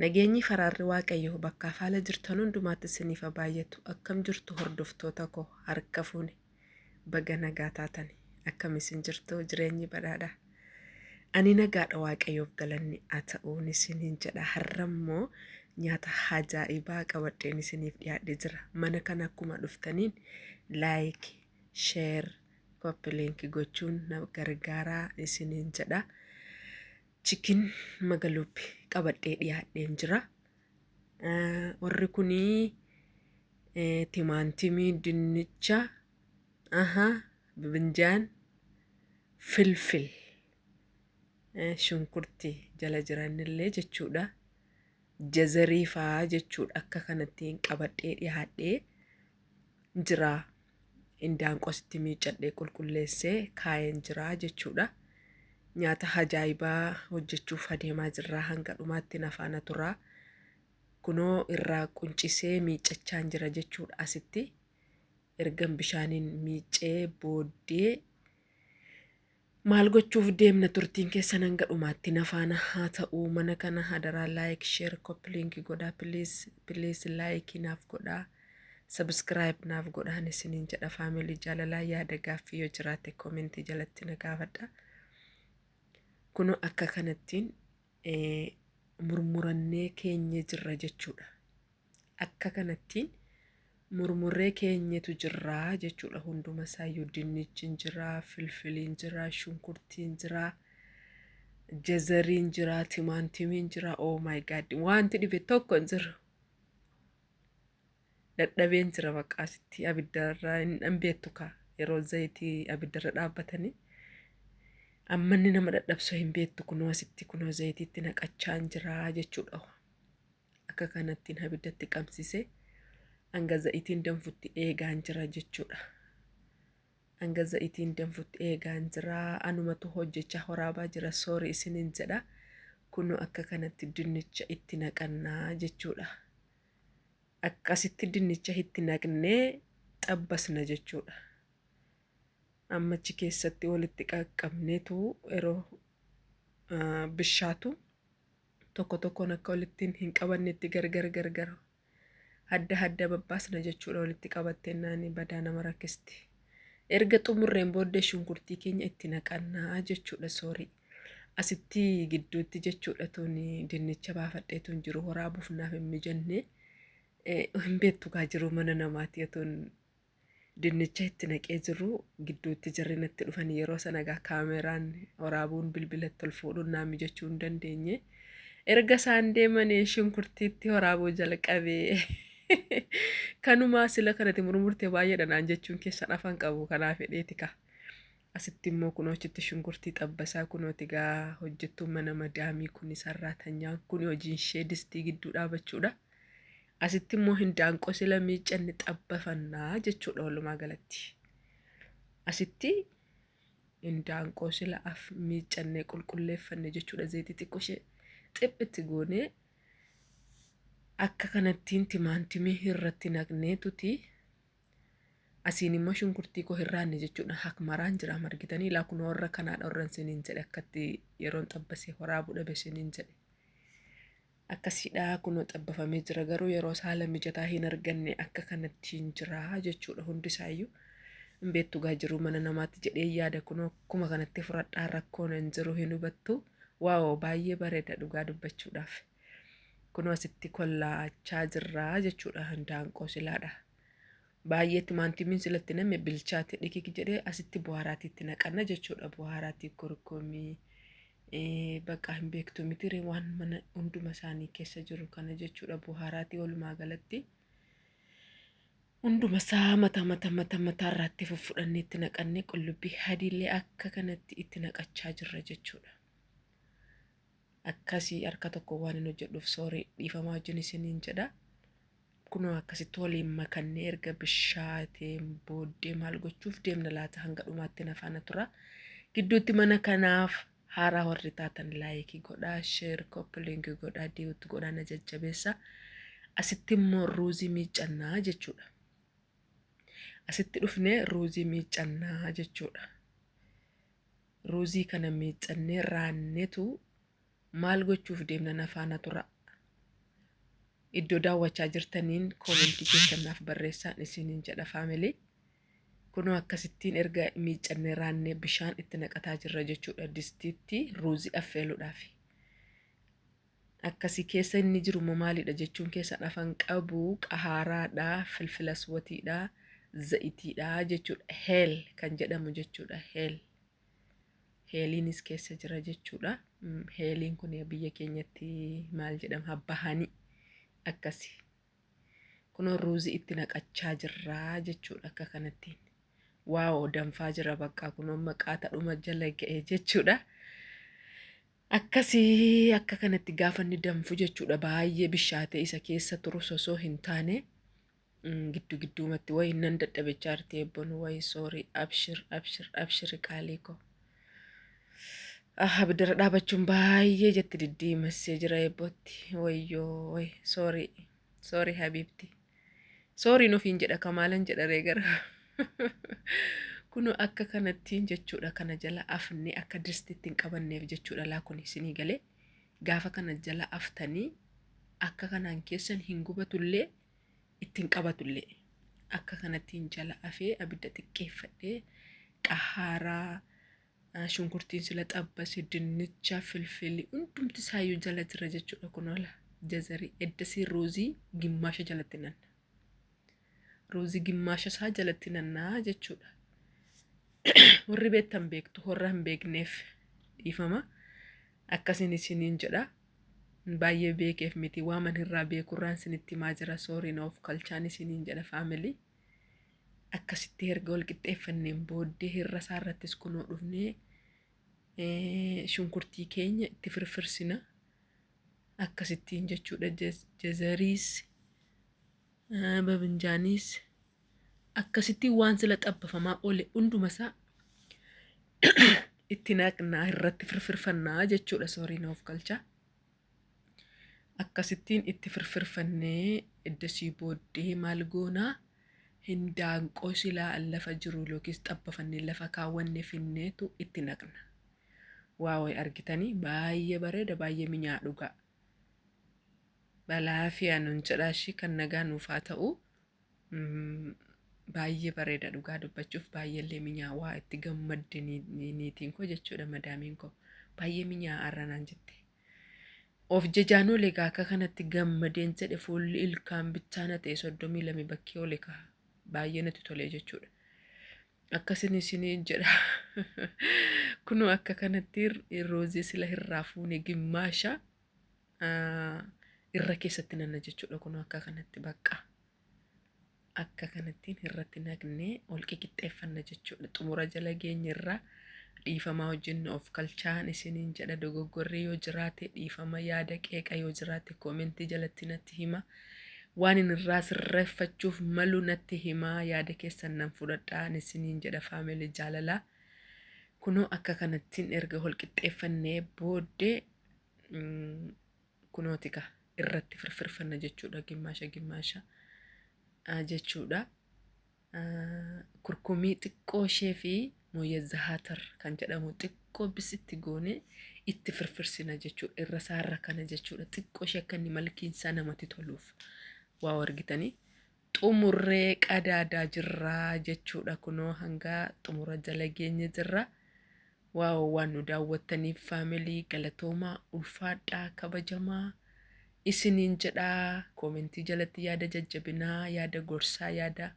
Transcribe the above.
Nageenyi faraarri Waaqayyoo bakka haala jirtan hundumaatti isiniif haa baay'atu. Akkam jirtu hordoftoota koo harka fuune baga nagaa taatani. Akkam isin jirtu jireenyi badhaadha. Ani nagaadha Waaqayyoof galanni haa ta'uun isiniin jedha. Har'a immoo nyaata ajaa'ibaa qabadheen isiniif dhiyaadhee jira. Mana kana akkuma dhuftaniin laayik, sheer, koppiliinki gochuun na gargaaraa isiniin jedha. Chikin magaluupi qabadhee dhiyaadheen jira. Warri kunii timaantimii, dinnicha, binjaan, filfil, shunkurtii jala jiranillee jechuudha. Jazarii faa jechuudha. Akka kanattiin qabadhee dhiyaadhee jira. Indaanqositti miiccadhee qulqulleessee kaayeen jira jechuudha. Nyaata ajaa'ibaa hojjechuuf adeemaa jirra. Hanga dhumaatti na faana turaa. Kunoo irraa quncisee miiccachaan jira jechuudha. Asitti ergan bishaaniin miiccee booddee maal gochuuf deemna turtiin keessan hanga dhumaatti na faana haa ta'u. Mana kana hadaraa laayik, sheer, koppiliinki godhaa. Piliis laayikii naaf godhaa. Sabskiraayib naaf godhaan isiniin jedha. Faamilii jaalalaa yaada gaaffii yoo jiraate koomentii jalatti na gaafadha. Kunoo akka kanattiin murmurannee keenya jirra jechuudha. Akka kanattiin murmurree keenyatu jirra jechuudha. Hunduma isaayyuu dinnichiin jira, filfiliin jira, shunkurtiin jira, jazariin jira, timaantimiin jira. Oh my god, wanti dhibe tokko hin jiru. Dadhabeen jira maqaasitti abiddarra hin beektu kaa yeroo zayitii abiddarra dhaabbatanii. Ammanni nama dadhabsoo hin beektu kunoo asitti kunoo zayitiitti naqachaan jira jechuudha. Akka kanattiin abiddatti qabsisee hanga zayitiin danfutti eegaan jira jechuudha. Hanga zayitiin danfutti eegaan jira. Anumatu hojjechaa waraabaa jira. Soorii isiniin jedha. Kunoo akka kanatti dinnicha itti naqannaa jechuudha. Akkasitti dinnicha itti naqnee xabbasna jechuudha. Ammachi keessatti walitti qaqqabneetu yeroo bishaatu tokko tokkoon akka walittiin hin qabannetti gargar adda babbaasna jechuudha. Walitti qabatteennaan badaa nama rakkisti. Erga xumurreen booddee shunkurtii keenya itti naqannaa jechuudha. Soorii asitti gidduutti jechuudha. Tuni dinnicha baafadheetuun jiru waraabuuf naaf hin mijanne hin beektu kaa jiru mana namaati yootuun dinnicha itti naqee jiru gidduutti jarri natti dhufan yeroo sana gaa kaameraan waraabuun bilbilatti ol fuudhuun naa mijachuu hin dandeenye. Erga isaan deemanii shunkurtiitti waraabuu jalqabee kanumaa sila kanatti murmurtee baay'eedha naan jechuun keessan afaan qabu kanaaf fedheeti ka. Asitti immoo kunoochitti shunkurtii xabbasaa kunooti gaa hojjettuun mana madaamii kun sarraatanyaan kun hojiin ishee distii gidduu dhaabachuudha. Asitti immoo hindaanqoo sila miiccanni xabbafannaa jechuudha. Walumaa galatti asitti hindaanqoo sila af miiccannee qulqulleeffanne jechuudha. Zayitii xiqqoo ishee xiphitti goonee akka kanattiin timaantimii irratti naqnee tuti. Asiin immoo shunkurtii koo hirraanne jechuudha. Hakmaraan jira margitanii laakun warra kanaadha warran isiniin jedhe akkatti yeroon xabbasee waraabuu dhabe isiniin jedhe. Akkasiidha kunoo xabbafamee jira garuu yeroo haala mijataa hin arganne akka kanattiin jira jechuudha. Hundi isaayyuu hin beektu gaa jiru mana namaatti jedhee yaada kunoo akkuma kanatti fudhadhaa rakkoon hin jiru hin hubattu. Waawoo baay'ee bareeda dhugaa dubbachuudhaaf. Kunoo asitti kollaachaa jirra jechuudha. Hindaanqoo silaadha. Baay'ee timaantimiin silatti namni bilchaate dhikiki jedhee asitti bu'aaraatiitti naqanna jechuudha. Bu'aaraatii kurkumii. Bakka hin beektu miti waan mana hunduma isaanii keessa jiru kana jechuudha. Bu'aaraatii walumaa galatti hunduma isaa mata irratti fuffudhannee itti naqannee qullubbii adiillee akka kanatti itti naqachaa jirra jechuudha. Akkasii harka tokko waan hin hojjedhuuf soorii dhiifamaa wajjin isiniin jedha. Kunoo akkasitti waliin makannee erga bishaateen booddee maal gochuuf deemna laata hanga dhumaatti na faana tura. Gidduutti mana kanaaf haaraa warri taatan laayikii godhaa, sheer, koppiliinki godhaa, diiwutti godhaa na jajjabeessa. Asitti immoo ruuzii miiccannaa jechuudha. Asitti dhufnee ruuzii miiccannaa jechuudha. Ruuzii kana miiccannee raannetu maal gochuuf deemna na faana tura. iddoo daawwachaa jirtaniin koomentii keessanaaf barreessaan isiniin jedha faamilii. Kunoo akkasittiin erga miicannee raannee bishaan itti naqataa jirra jechuudha distiitti ruuzii affeeluudhaaf. Akkasii keessa inni jiru maalidha jechuun keessa afaan qabu qahaaraadha, filfila aswatiidha, za'itiidha jechuudha. Heel kan jedhamu jechuudha. Heeliinis keessa jira jechuudha. Heeliin kun biyya keenyatti maal jedhama? Habbahanii akkasi. Kunoo ruuzii itti naqachaa jirra jechuudha akka kanattiin. Waaw danfaa jira bakka kunoo maqaa ta'uma jala ga'e jechuudha. Akkasii akka kanatti gaafa inni danfu jechuudha baay'ee bishaatee isa keessa turu osoo hin taane giddu gidduumatti wayi nan dadhabechaa jirti eebboon wayi soorii abshir qaalii koo. Abidara dhaabachuun baay'ee jetti diddiimassee jira eebbootti wayyoo wayi soorii habiibti. Soorii nufiin jedha kamaalan jedha reegara. Kunoo akka kanattiin jechuudha kana jala afne akka distiitti hin qabanneef jechuudha laa kun isinii galee gaafa kana jala aftanii akka kanaan keessan hin gubatullee ittiin qabatullee akka kanattiin jala afee abidda xiqqeeffadhee qahaaraa shunkurtiin sila xabbase dinnicha filfili hundumti isaayyuu jala jira jechuudha kunoola jazarii eddasii ruuzii gimmaasha jalatti nanna. Ruuzii gimmaasha isaa jalatti nannaa jechuudha. Warri beektan beektu warra hin beekneef dhiifama akkasin isiniin jedha baay'ee beekeef miti waaman irraa beekurraan isinitti himaa jira sooriin of kalchaan isiniin jedha faamilii. Akkasitti erga wal qixxeeffanneen booddee hirra isaa irrattis kunoo dhufnee shunkurtii keenya itti firfirsina akkasittiin jechuudha jazariis babinjaanis akkasitti waan sila xabbafamaa ole hunduma isaa itti naqnaa irratti firfirfannaa jechuudha sooriin of galchaa. Akkasittiin itti firfirfannee iddasii booddee maal goonaa hindaanqoo silaa lafa jiru yookiis xabbafannee lafa kaawwanne finneetu itti naqna. Waawee argitanii baay'ee bareeda baay'ee minyaa dhugaa. Balaa fi aanuun jedhaashi kan nagaa nuuf haa ta'u. Baay'ee bareeda dhugaa dubbachuuf baay'eellee minyaawaa itti gammadde niitiin koo jechuudha madaamiin koo baay'ee minyaa'aa arranaan jette. Of jajaanoo legaa akka kanatti gammadeen jedhe fuulli ilkaan bichaana ta'e 32 bakkee ole kaa baay'ee natti tolee jechuudha. Akkasin isiniin jedha. Kunoo akka kanatti roozii sila irraa fuune gimmaasha irra keessatti nanna jechuudha kunoo akka kanatti bakka. Akka kanattiin irratti naqnee ol qixxeeffanna jechuudha. Xumura jala geenye irraa dhiifamaa wajjin of kalchaan isiniin jedha dogoggorrii yoo jiraate dhiifama yaada qeeqa yoo jiraate koomentii jalatti natti hima. Waan inni irraa sirreeffachuuf malu natti himaa yaada keessan nan fudhadhaan isiniin jedha faamilii jaalalaa. Kunoo akka kanattiin erga ol qixxeeffannee booddee kunoo tika irratti firfirfanna jechuudha gimmaasha. Jechuudha kurkumii xiqqoo ishee fi mooyya zahaatar kan jedhamu xiqqoo bisitti goone itti firfirsina jechuudha irra saarra kana jechuudha xiqqoo ishee akka inni malkiinsaa namatti toluuf waa argitanii xumurree qadaadaa jirraa jechuudha kunoo hanga xumura jala geenye jirra. Waan nu daawwattaniif faamilii galatoomaa ulfaadhaa kabajamaa. Isiniin jedhaa koomentii jalatti yaada jajjabinaa yaada gorsaa yaada